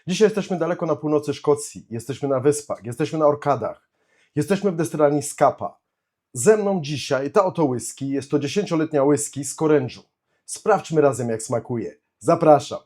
Dzisiaj jesteśmy daleko na północy Szkocji, jesteśmy na wyspach, jesteśmy na Orkadach, jesteśmy w destylarni Scapa. Ze mną dzisiaj ta oto whisky, jest to 10-letnia whisky z Korężu. Sprawdźmy razem, jak smakuje. Zapraszam.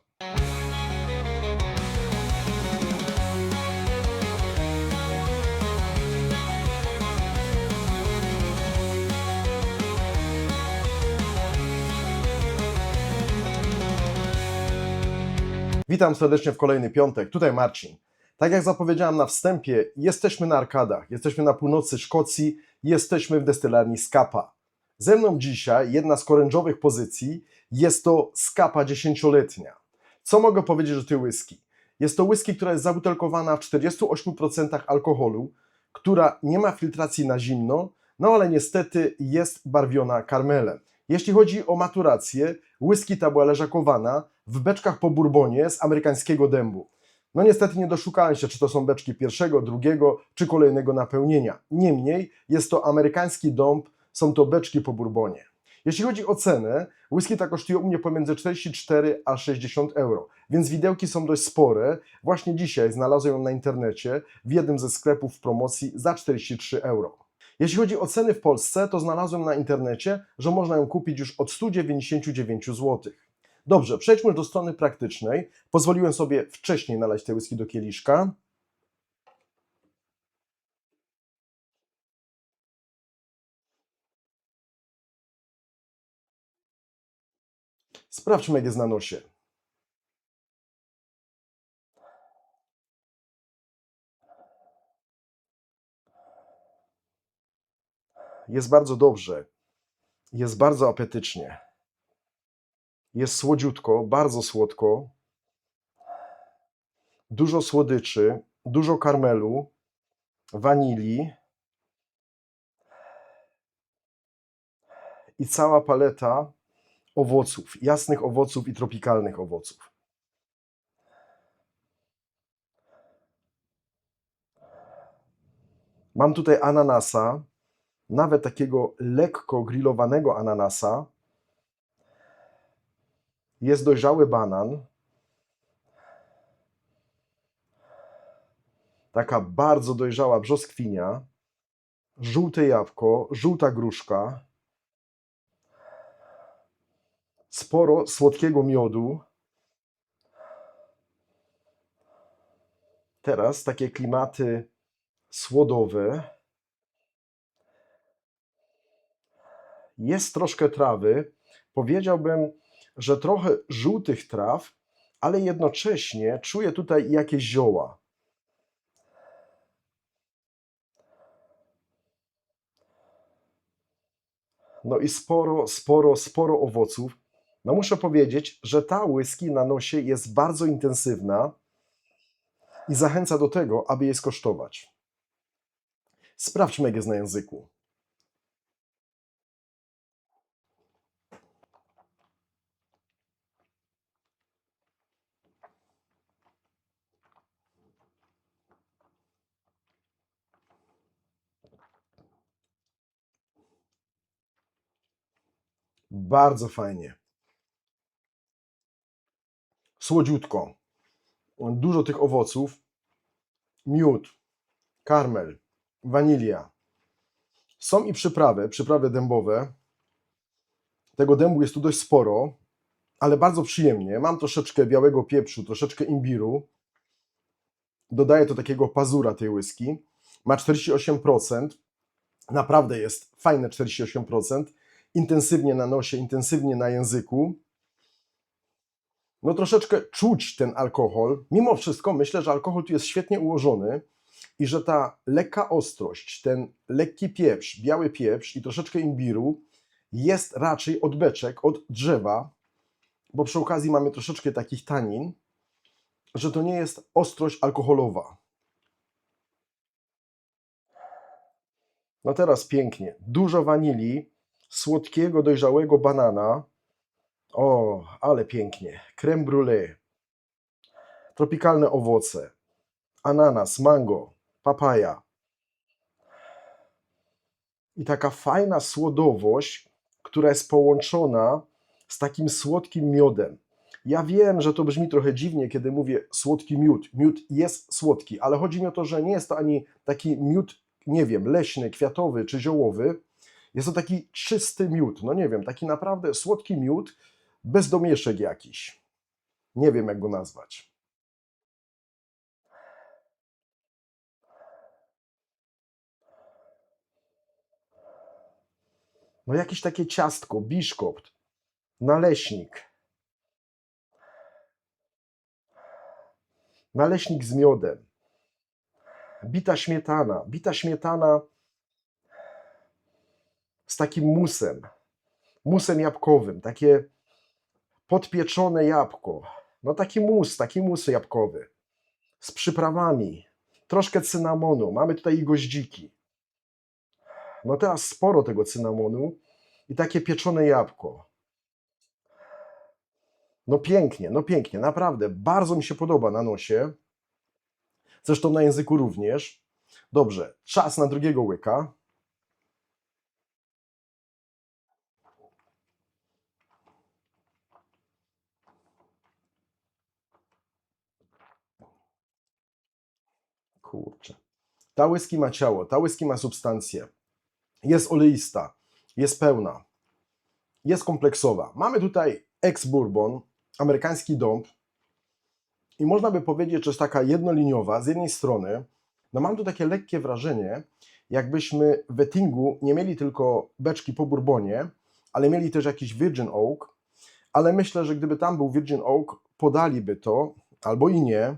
Witam serdecznie w kolejny piątek, tutaj Marcin. Tak jak zapowiedziałem na wstępie, jesteśmy na Arkadach, jesteśmy na północy Szkocji, jesteśmy w destylarni Scapa. Ze mną dzisiaj jedna z korężowych pozycji, jest to Scapa 10-letnia. Co mogę powiedzieć o tej whisky? Jest to whisky, która jest zabutelkowana w 48% alkoholu, która nie ma filtracji na zimno, no ale niestety jest barwiona karmelem. Jeśli chodzi o maturację, whisky ta była leżakowana w beczkach po bourbonie z amerykańskiego dębu. No niestety nie doszukałem się, czy to są beczki pierwszego, drugiego, czy kolejnego napełnienia. Niemniej jest to amerykański dąb, są to beczki po bourbonie. Jeśli chodzi o cenę, whisky ta kosztuje u mnie pomiędzy 44 a 60 euro, więc widełki są dość spore. Właśnie dzisiaj znalazłem ją na internecie w jednym ze sklepów w promocji za 43 euro. Jeśli chodzi o ceny w Polsce, to znalazłem na internecie, że można ją kupić już od 199 zł. Dobrze, przejdźmy do strony praktycznej. Pozwoliłem sobie wcześniej nalać te whisky do kieliszka. Sprawdźmy, jak jest na nosie. Jest bardzo dobrze. Jest bardzo apetycznie. Jest słodziutko, bardzo słodko. Dużo słodyczy, dużo karmelu, wanilii i cała paleta owoców, jasnych owoców i tropikalnych owoców. Mam tutaj ananasa, nawet takiego lekko grillowanego ananasa. Jest dojrzały banan. Taka bardzo dojrzała brzoskwinia. Żółte jabłko, żółta gruszka. Sporo słodkiego miodu. Teraz takie klimaty słodowe. Jest troszkę trawy. Powiedziałbym, że trochę żółtych traw, ale jednocześnie czuję tutaj jakieś zioła. No i sporo owoców. No muszę powiedzieć, że ta whisky na nosie jest bardzo intensywna i zachęca do tego, aby jej skosztować. Sprawdźmy, jak jest na języku. Bardzo fajnie. Słodziutko. Dużo tych owoców. Miód, karmel, wanilia. Są i przyprawy dębowe. Tego dębu jest tu dość sporo, ale bardzo przyjemnie. Mam troszeczkę białego pieprzu, troszeczkę imbiru. Dodaję to takiego pazura tej whisky. Ma 48%. Naprawdę jest fajne 48%. Intensywnie na nosie, intensywnie na języku. No troszeczkę czuć ten alkohol. Mimo wszystko myślę, że alkohol tu jest świetnie ułożony i że ta lekka ostrość, ten lekki pieprz, biały pieprz i troszeczkę imbiru jest raczej od beczek, od drzewa, bo przy okazji mamy troszeczkę takich tanin, że to nie jest ostrość alkoholowa. No teraz pięknie. Dużo wanilii, słodkiego, dojrzałego banana. O, ale pięknie. Crème brûlée. Tropikalne owoce. Ananas, mango, papaja. I taka fajna słodowość, która jest połączona z takim słodkim miodem. Ja wiem, że to brzmi trochę dziwnie, kiedy mówię słodki miód. Miód jest słodki, ale chodzi mi o to, że nie jest to ani taki miód, nie wiem, leśny, kwiatowy czy ziołowy. Jest to taki czysty miód, no nie wiem, taki naprawdę słodki miód, bez domieszek jakiś. Nie wiem, jak go nazwać. No jakieś takie ciastko, biszkopt, naleśnik. Naleśnik z miodem, bita śmietana z takim musem jabłkowym, takie podpieczone jabłko. No taki mus jabłkowy z przyprawami, troszkę cynamonu, mamy tutaj i goździki. No teraz sporo tego cynamonu i takie pieczone jabłko. No pięknie, naprawdę, bardzo mi się podoba na nosie, zresztą na języku również. Dobrze, czas na drugiego łyka. Kurczę. Ta whisky ma ciało, ta whisky ma substancję. Jest oleista, jest pełna, jest kompleksowa. Mamy tutaj ex-bourbon, amerykański dąb i można by powiedzieć, że jest taka jednoliniowa. Z jednej strony, no mam tu takie lekkie wrażenie, jakbyśmy w Ettingu nie mieli tylko beczki po bourbonie, ale mieli też jakiś Virgin Oak, ale myślę, że gdyby tam był Virgin Oak, podaliby to, albo i nie.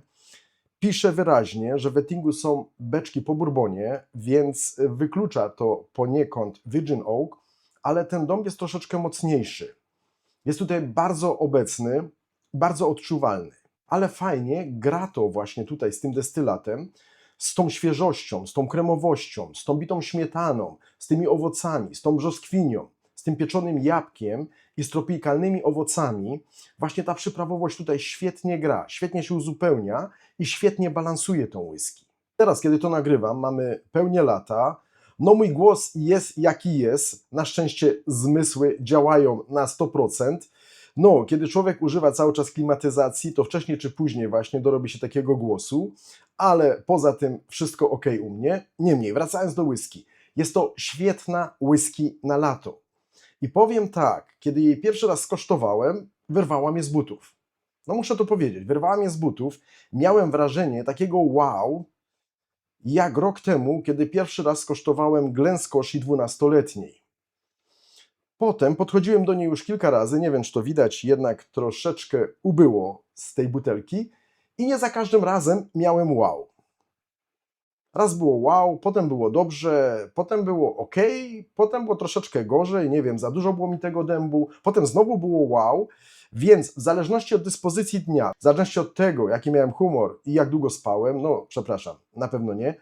Pisze wyraźnie, że w Ettingu są beczki po bourbonie, więc wyklucza to poniekąd Virgin Oak, ale ten dąb jest troszeczkę mocniejszy. Jest tutaj bardzo obecny, bardzo odczuwalny, ale fajnie gra to właśnie tutaj z tym destylatem, z tą świeżością, z tą kremowością, z tą bitą śmietaną, z tymi owocami, z tą brzoskwinią, z tym pieczonym jabłkiem i z tropikalnymi owocami. Właśnie ta przyprawowość tutaj świetnie gra, świetnie się uzupełnia i świetnie balansuje tą whisky. Teraz, kiedy to nagrywam, mamy pełnię lata. No mój głos jest jaki jest. Na szczęście zmysły działają na 100%. No, kiedy człowiek używa cały czas klimatyzacji, to wcześniej czy później właśnie dorobi się takiego głosu, ale poza tym wszystko ok u mnie. Niemniej, wracając do whisky. Jest to świetna whisky na lato. I powiem tak, kiedy jej pierwszy raz skosztowałem, wyrwała mnie z butów. No muszę to powiedzieć, wyrwała mnie z butów. Miałem wrażenie takiego wow, jak rok temu, kiedy pierwszy raz skosztowałem Glenskoshi 12-letniej. Potem podchodziłem do niej już kilka razy, nie wiem czy to widać, jednak troszeczkę ubyło z tej butelki i nie za każdym razem miałem wow. Raz było wow, potem było dobrze, potem było ok, potem było troszeczkę gorzej, nie wiem, za dużo było mi tego dębu, potem znowu było wow, więc w zależności od dyspozycji dnia, w zależności od tego, jaki miałem humor i jak długo spałem, no przepraszam, na pewno nie,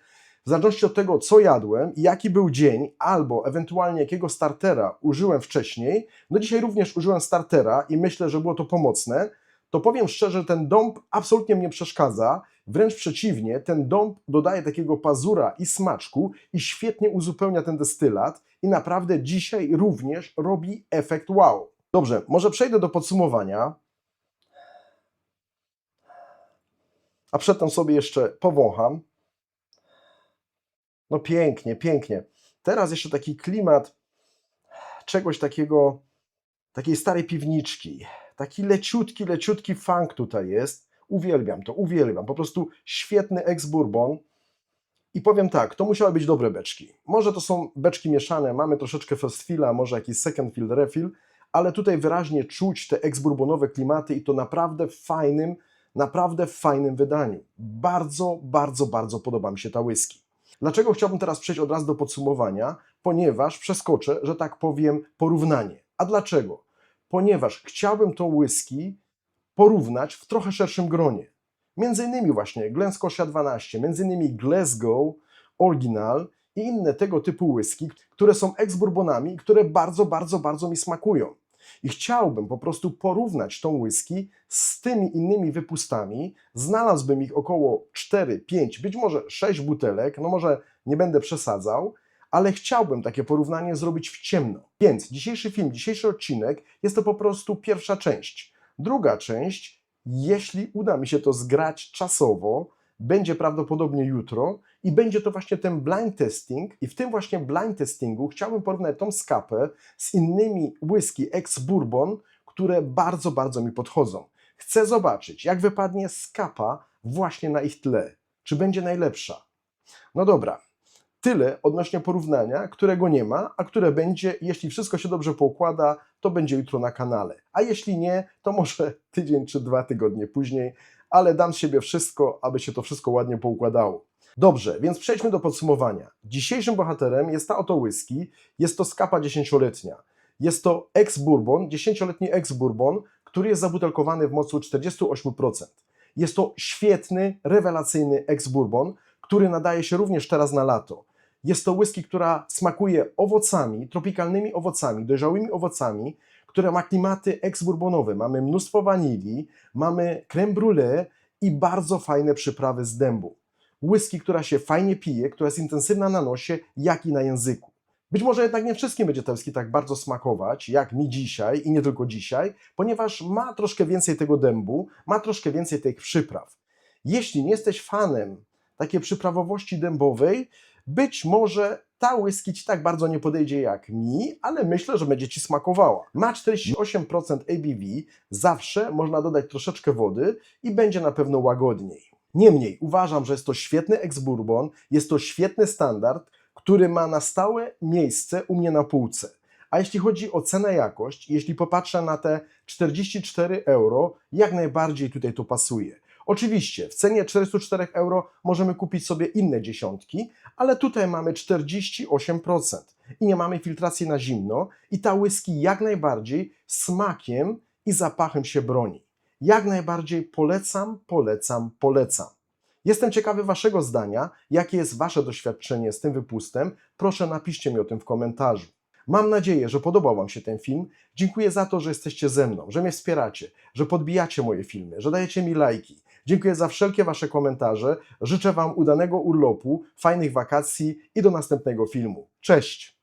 w zależności od tego, co jadłem i jaki był dzień, albo ewentualnie jakiego startera użyłem wcześniej, no dzisiaj również użyłem startera i myślę, że było to pomocne, to powiem szczerze, ten dąb absolutnie mnie przeszkadza, wręcz przeciwnie, ten dąb dodaje takiego pazura i smaczku i świetnie uzupełnia ten destylat i naprawdę dzisiaj również robi efekt wow. Dobrze, może przejdę do podsumowania, a przedtem sobie jeszcze powącham. No pięknie, pięknie. Teraz jeszcze taki klimat czegoś takiego, takiej starej piwniczki. Taki leciutki funk tutaj jest. Uwielbiam to, uwielbiam. Po prostu świetny ex-bourbon. I powiem tak, to musiały być dobre beczki. Może to są beczki mieszane, mamy troszeczkę first filla, może jakiś second fill, refill, ale tutaj wyraźnie czuć te ex-bourbonowe klimaty i to naprawdę w fajnym wydaniu. Bardzo podoba mi się ta whisky. Dlaczego chciałbym teraz przejść od razu do podsumowania? Ponieważ przeskoczę, że tak powiem, porównanie. A dlaczego? Ponieważ chciałbym tą whisky porównać w trochę szerszym gronie. Między innymi właśnie Glenskosia 12, między innymi Glasgow Original i inne tego typu whisky, które są ex-bourbonami, które bardzo mi smakują. I chciałbym po prostu porównać tą whisky z tymi innymi wypustami. Znalazłbym ich około 4, 5, być może 6 butelek, no może nie będę przesadzał, ale chciałbym takie porównanie zrobić w ciemno. Więc dzisiejszy film, dzisiejszy odcinek jest to po prostu pierwsza część. Druga część, jeśli uda mi się to zgrać czasowo, będzie prawdopodobnie jutro i będzie to właśnie ten blind testing i w tym właśnie blind testingu chciałbym porównać tą skapę z innymi whisky ex-bourbon, które bardzo, bardzo mi podchodzą. Chcę zobaczyć, jak wypadnie skapa właśnie na ich tle. Czy będzie najlepsza? No dobra, tyle odnośnie porównania, którego nie ma, a które będzie, jeśli wszystko się dobrze poukłada, to będzie jutro na kanale. A jeśli nie, to może tydzień czy 2 tygodnie później, ale dam z siebie wszystko, aby się to wszystko ładnie poukładało. Dobrze, więc przejdźmy do podsumowania. Dzisiejszym bohaterem jest ta oto whisky, jest to skapa 10-letnia. Jest to ex-bourbon, 10-letni ex-bourbon, który jest zabutelkowany w mocy 48%. Jest to świetny, rewelacyjny ex-bourbon, który nadaje się również teraz na lato. Jest to whisky, która smakuje owocami, tropikalnymi owocami, dojrzałymi owocami, która ma klimaty ex-bourbonowe. Mamy mnóstwo wanilii, mamy crème brûlée i bardzo fajne przyprawy z dębu. Whisky, która się fajnie pije, która jest intensywna na nosie, jak i na języku. Być może jednak nie wszystkim będzie to whisky tak bardzo smakować, jak mi dzisiaj i nie tylko dzisiaj, ponieważ ma troszkę więcej tego dębu, ma troszkę więcej tych przypraw. Jeśli nie jesteś fanem takiej przyprawowości dębowej, być może ta whisky Ci tak bardzo nie podejdzie jak mi, ale myślę, że będzie Ci smakowała. Ma 48% ABV, zawsze można dodać troszeczkę wody i będzie na pewno łagodniej. Niemniej uważam, że jest to świetny ex-bourbon, jest to świetny standard, który ma na stałe miejsce u mnie na półce. A jeśli chodzi o cenę-jakość, jeśli popatrzę na te 44 euro, jak najbardziej tutaj to pasuje. Oczywiście w cenie 44 euro możemy kupić sobie inne dziesiątki, ale tutaj mamy 48% i nie mamy filtracji na zimno i ta whisky jak najbardziej smakiem i zapachem się broni. Jak najbardziej polecam, polecam, polecam. Jestem ciekawy Waszego zdania, jakie jest Wasze doświadczenie z tym wypustem. Proszę napiszcie mi o tym w komentarzu. Mam nadzieję, że podobał Wam się ten film. Dziękuję za to, że jesteście ze mną, że mnie wspieracie, że podbijacie moje filmy, że dajecie mi lajki. Dziękuję za wszelkie Wasze komentarze. Życzę Wam udanego urlopu, fajnych wakacji i do następnego filmu. Cześć!